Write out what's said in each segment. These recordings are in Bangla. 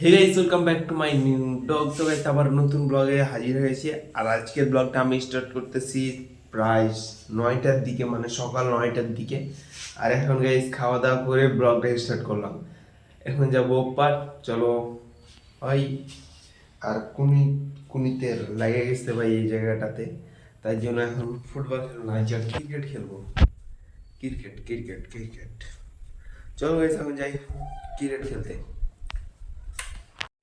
Hey guys, welcome back to my new vlog. তো গাইস আবার নতুন ব্লগে হাজির হয়েছি। আর আজকের ব্লগটা আমি স্টার্ট করতেছি প্রায় 9টার দিকে, মানে সকাল 9টার দিকে। আর এখন গাইস খাওয়া দাওয়া করে ব্লগটা স্টার্ট করলাম। এখন যাবো ওপার, চলো ভাই। আর কুনিতে লেগে গেছে ভাই এই জায়গাটাতে, তাই জন্য এখন ফুটবল খেলবো না, যা ক্রিকেট খেলবো। ক্রিকেট ক্রিকেট ক্রিকেট চলো গাইস এখন যাই ক্রিকেট খেলতে।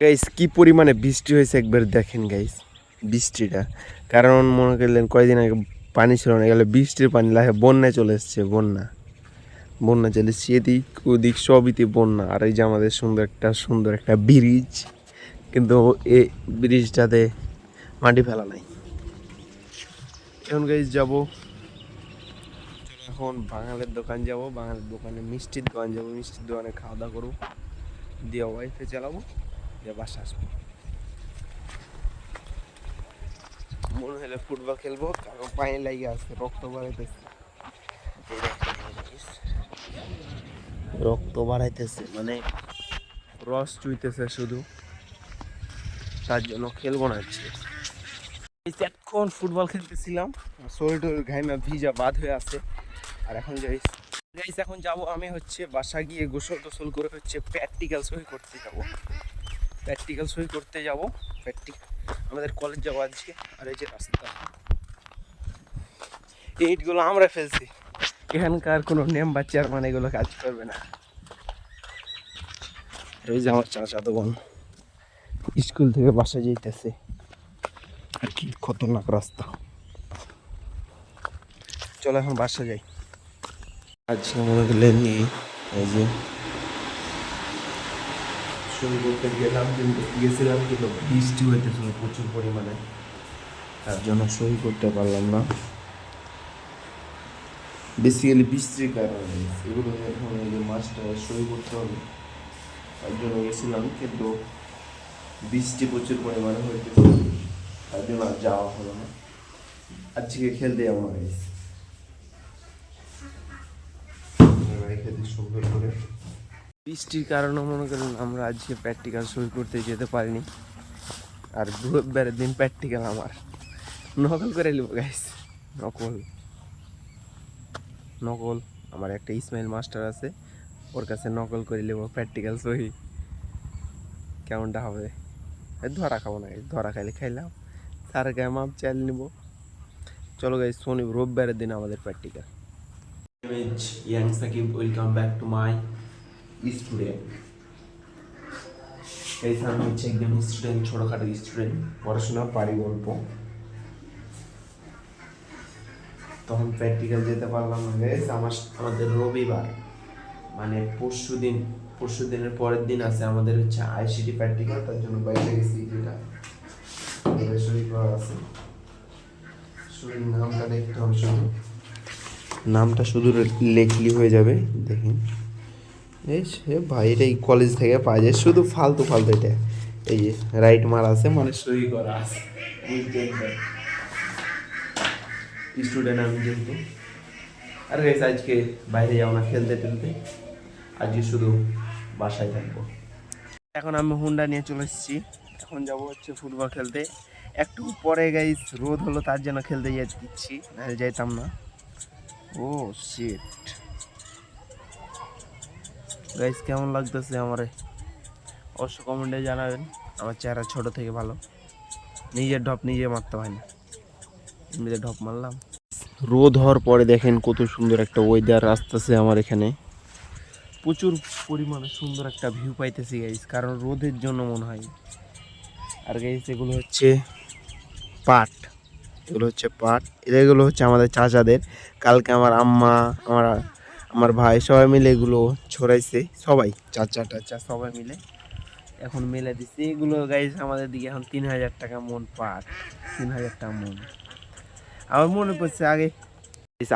গাইস কি পরিমাণে বৃষ্টি হয়েছে একবার দেখেন গাইস বৃষ্টিটা। কারণ মনে করলেন কয়েকদিন আগে পানি ছিল না, গেলে বৃষ্টির পানি লাগে বন্যায় চলে এসছে। বন্যা বন্যা চলে এসছে, এদিক ওদিক সবইতে বন্যা। আর এই যে আমাদের সুন্দর একটা ব্রিজ, কিন্তু এই ব্রিজটাতে মাটি ফেলা নাই। এখন গাইস যাবো, এখন বাঙালের দোকান যাব, বাঙালের দোকানে মিষ্টির দোকান যাবো, মিষ্টির দোকানে খাওয়া দাওয়া করবো, দিয়ে ওয়াইফে চালাবো, দিয়ে বাসা আসবো। মনে হলে ফুটবল খেলবো, কারণ পায়ে লাগে আছে, রক্ত বাড়াইতেছে। রক্ত বাড়াইতেছে মানে রস চুইতেছে শুধু, তার জন্য খেলবো না আজকে। এখন ফুটবল খেলতেছিলাম, শরীর টরীর ঘাইমা ভিজা বাদ হয়ে আছে। আর এখন গাইস এখন যাব আমি হচ্ছে বাসা গিয়ে গোসল টোসল করে হচ্ছে প্র্যাকটিক্যাল সই করতে যাব। প্র্যাকটিক্যাল সই করতে যাব, আমাদের কলেজ যাবো আজকে। আর এই যে রাস্তা, এইটগুলো আমরা ফেলছি, এখানকার কোনো নেম বা চেয়ারম্যান এগুলো কাজ করবে না। এই যে আমার চাচা তো বোন স্কুল থেকে বাসা যেতেছে, আর কি খতরনাক রাস্তা। চলো এখন বাসা যাই। আজকে মনে করলেন এই যে সই করতে গেছিলাম, কিন্তু বৃষ্টি হইতেছিল প্রচুর পরিমাণে, তার জন্য সই করতে পারলাম না। বেসিক্যালি বৃষ্টির কারণে এগুলো এখন এই যে মাছটা সই করতে হবে, তার জন্য গেছিলাম, কিন্তু বৃষ্টি প্রচুর পরিমাণে হইতেছে, তার জন্য আর যাওয়া হলো না। আজকে খেলতে যাবো না গাইস, খেলতে সুন্দর করে। বৃষ্টির কারণে মনে করেন আমরা আজকে প্র্যাকটিক্যাল সই করতে যেতে পারিনি। আর রোববারের দিন প্র্যাকটিক্যাল আমার, নকল করে নেবো গাইস। নকল নকল আমার একটা ইসমাইল মাস্টার আছে, ওর কাছে নকল করে নেবো প্র্যাকটিক্যাল সই। কেমনটা হবে? ধরা খাবো না, ধরা খাইলে খাইলাম, স্যারের গায়ে মাপ চাল নিবো। চলো গাইস শনি রোববারের দিন আমাদের practical. Young Sakib, welcome back to my student. এই আমি হচ্ছে একদম স্টুডেন্ট, ছোটোখাটো স্টুডেন্ট, পড়াশোনা পারি অল্প। তখন প্র্যাকটিক্যাল যেতে পারলাম না গাইস। আমাদের রবিবার মানে পরশু দিনের পরের দিন আছে আমাদের হচ্ছে আইসিটি প্র্যাকটিক্যাল, তার জন্য বাইরে গেছি। যেটা সই করা আছে, শুধু নামটা দেখতে হবে, শুধু নামটা শুধু লেখলি হয়ে যাবে। দেখেন এই সে ভাই, এটা এই কলেজ থেকে পাওয়া যায়, শুধু ফালতু ফালতু। এটা এই যে রাইট মার আছে, মানে সই করা আছে। স্টুডেন্ট আমি যেহেতু। আর গাইস আজকে বাইরে যাবো না খেলতে টেলতে, আজকে শুধু বাসায় থাকবো। এখন আমি হুন্ডা নিয়ে চলে এসেছি, এখন যাবো হচ্ছে ফুটবল খেলতে। একটু পরে গাইস রোদ হলো, তার জন্য খেলতে দিচ্ছি, নাহলে যাইতাম না। ও শিট গাইস, কেমন লাগতেছে আমার? অবশ্য কমেন্টে জানাবেন। আমার চেহারা ছোট থেকে ভালো, নিজের ঢপ নিজে মারতে হয় না, এমনিতে ঢপ মারলাম। রোদ হওয়ার পরে দেখেন কত সুন্দর একটা ওয়েদার আসতেছে আমার এখানে, প্রচুর পরিমাণে সুন্দর একটা ভিউ পাইতেছি গাইস, কারণ রোদের জন্য মনে হয়। আর গাইস এগুলো হচ্ছে পাট, এগুলো হচ্ছে আমাদের চাচাদের। কালকে আমার আম্মা, আমার ভাই সবাই মিলে এগুলো ছড়াইছে, সবাই চাচা টাচা সবাই মিলে এখন মেলে দিচ্ছে। এগুলো গাইস আমাদের দিকে এখন 3,000 টাকা মন পাট, 3,000 টাকা মন। আমার মনে পড়ছে আগে,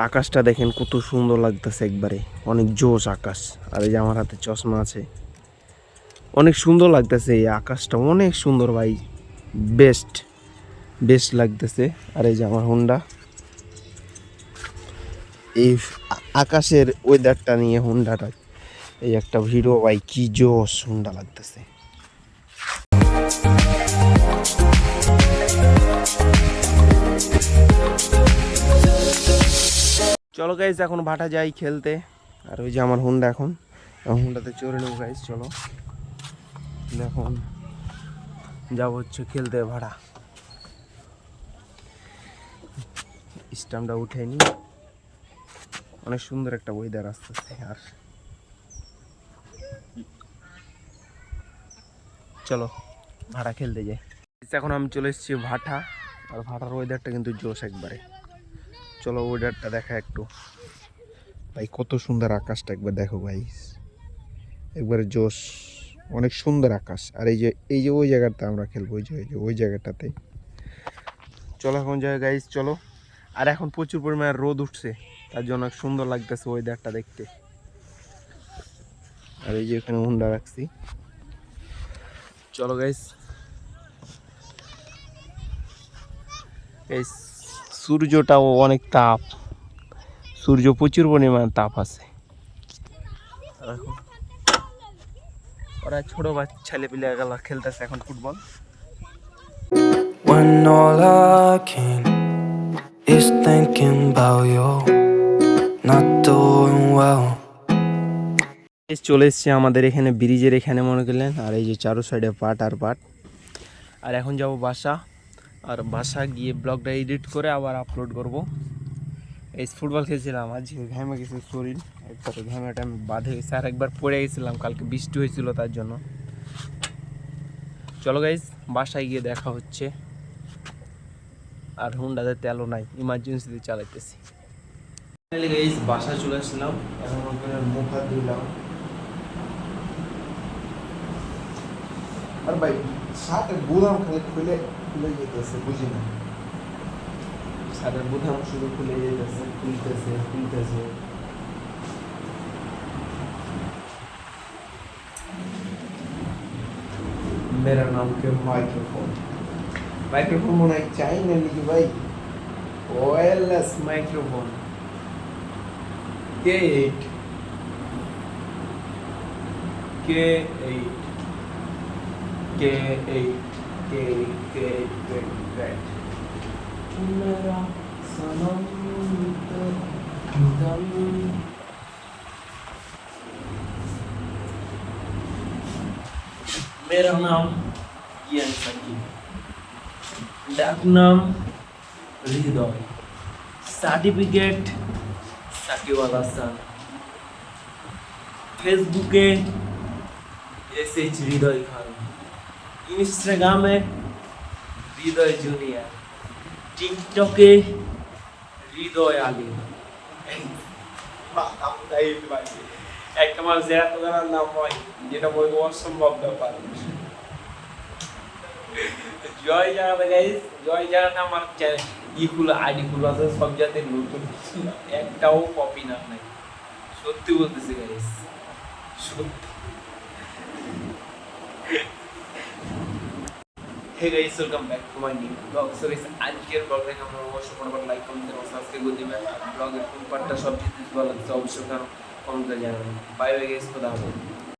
আকাশটা দেখেন কত সুন্দর লাগতেছে একবারে, অনেক জোশ আকাশ। আর এই যে আমার হাতে চশমা আছে, অনেক সুন্দর লাগতেছে এই আকাশটা, অনেক সুন্দর ভাই, বেস্ট বেস্ট লাগতেছে। আর এই যে আমার হুন্ডা, এই আকাশের ওয়েদারটা নিয়ে হুন্ডাটা, এই একটা ভিডিও ভাই, কি জোশ হুন্ডা লাগতেছে। চলো গাইস এখন ভাটা যাই খেলতে। আর ওই যে আমার হুন্ডা, এখন হুন্ডাতে চড়ে নেবো গাইস। চলো এখন যাবো হচ্ছে খেলতে ভাড়া। স্টাম্পটা উঠে নি, অনেক সুন্দর একটা ওয়েদার আসতেছে। আর চলো ভাড়া খেলতে যাই। এখন আমি চলে এসেছি ভাটা, আর ভাটার ওয়েদারটা কিন্তু জোশ একবারে। চলো ওয়েদারটা দেখা একটু ভাই, কত সুন্দর আকাশটা একবার দেখো ভাই, একবারে জোশ, অনেক সুন্দর আকাশ। আর এই যে ওই জায়গাটা আমরা খেলবো, ওই জায়গাটাতে। চলো এখন যাই গাইস, চলো। আর এখন প্রচুর পরিমাণে রোদ উঠছে, তার জন্য অনেক সুন্দর লাগতেছে ওয়েদারটা দেখতে। আর এই যে এখানে হুন্ডা রাখছি, চলো গাইস। এই সূর্যটাও অনেক তাপ, সূর্য প্রচুর পরিমাণ তাপ আছে। এখন ওরা ছোট বাচ্চা ছেলে পিলে গেলা খেলতেছে এখন football. When all I can is thinking about you not doing well. চলে এসছে আমাদের এখানে ব্রিজের এখানে মনে করলেন। আর এই যে চারো সাইডে পাট আর পাট। আর এখন যাব বাসা, আর বাসা গিয়ে ব্লগটা এডিট করে আবার আপলোড করব। এই ফুটবল খেলছিলাম, আজকে ঘামে গেছে শরীর একবার, ঘামেটা আমি বাঁধে গেছে। আর একবার পড়ে গেছিলাম, কালকে বৃষ্টি হয়েছিল তার জন্য। চলো গাইজ বাসায় গিয়ে দেখা হচ্ছে। আর হুন্ডাতে তেলও নাই, ইমার্জেন্সিতে চালাইতেছি। গাইজ বাসায় চলে আসলাম, এখন মুখ হাত ধুলাম। আর ভাই শার্টের বুদাম খালি খুলে খুলে যেতেছে, বুঝি না। শার্টের বুদাম শুধু খুলে যেতেছে, খুলতেছে। मेरा नाम के माइक्रोफोन होना चाहिए नहीं भाई, वायरलेस माइक्रोफोन K8 मेरा सनम मेरा नाम कियान साकिब, डाक नाम हृदय, সার্টিফিকেট সাকিব আল হাসান, ফেসবুকে SH হৃদয় খান, ইনস্টাগ্রামে হৃদয় জুনিয়র, টিকটকে হৃদয় আলী। একটা মানুষ এত জানার নাম হয়, যেটা বলবো অসম্ভব ব্যাপার। জয় জানাতে গাইস, জয় জানাতে আমার ইগুলো আইডি গুলো আছে সব জাতের নতুন, একটাও কপি নাম নাই, সত্যি বলতেছি গাইস, সত্যি। Hey guys, welcome back to my new vlog. So guys আজকের ব্লগ দেখে আমরা অবশ্যই ফটাফট লাইক কমেন্ট এবং সাবস্ক্রাইব করে দিবেন। আর ব্লগের কোন পার্টটা সবচেয়ে বেশি ভালো লাগছে অবশ্যই কমেন্ট করে জানাবেন। বাই বাই গাইস, খোদা হাফেজ।